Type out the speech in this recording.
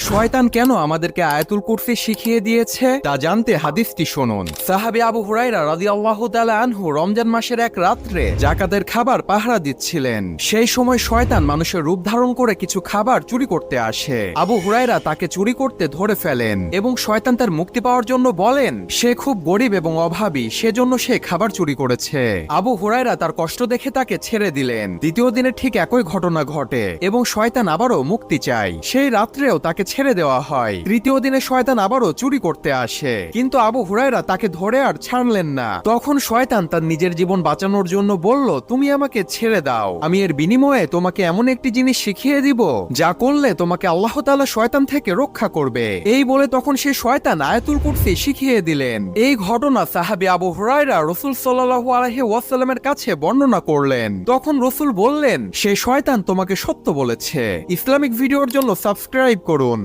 শয়তান কেন আমাদেরকে আয়াতুল কুরসি শিখিয়ে দিয়েছে তা জানতে হাদিসটি শুনুন। সাহাবী আবু হুরায়রা রাদিয়াল্লাহু তাআলা আনহু রমজান মাসের এক রাত্রে যাকাতের খাবার পাহারা দিচ্ছিলেন। সেই সময় শয়তান মানুষের রূপ ধারণ করে কিছু খাবার চুরি করতে আসে। আবু হুরায়রা তাকে চুরি করতে ধরে ফেলেন এবং শয়তান তার মুক্তি পাওয়ার জন্য বলেন সে খুব গরিব এবং অভাবী, সেজন্য সে খাবার চুরি করেছে। আবু হুরায়রা তার কষ্ট দেখে তাকে ছেড়ে দিলেন। দ্বিতীয় দিনে ঠিক একই ঘটনা ঘটে এবং শয়তান আবারও মুক্তি চায়। সেই রাত্রেও তাকে ছেড়ে দেওয়া হয়। তৃতীয় দিনে শয়তান আবারও চুরি করতে আসে, কিন্তু আবু হুরায়রা তাকে ধরে আর ছাড়লেন না। তখন শয়তান তার নিজের জীবন বাঁচানোর জন্য বলল, তুমি আমাকে ছেড়ে দাও, আমি এর বিনিময়ে তোমাকে এমন একটি জিনিস শিখিয়ে দিব যা করলে তোমাকে আল্লাহ তাআলা শয়তান থেকে রক্ষা করবে। এই বলে তখন সে শয়তান আয়াতুল কুরসি শিখিয়ে দিলেন। এই ঘটনা সাহাবী আবু হুরায়রা রাসূল সাল্লাল্লাহু আলাইহি ওয়াসাল্লামের কাছে বর্ণনা করলেন। তখন রাসূল বললেন, সে শয়তান তোমাকে সত্য বলেছে। ইসলামিক ভিডিওর জন্য সাবস্ক্রাইব করুন।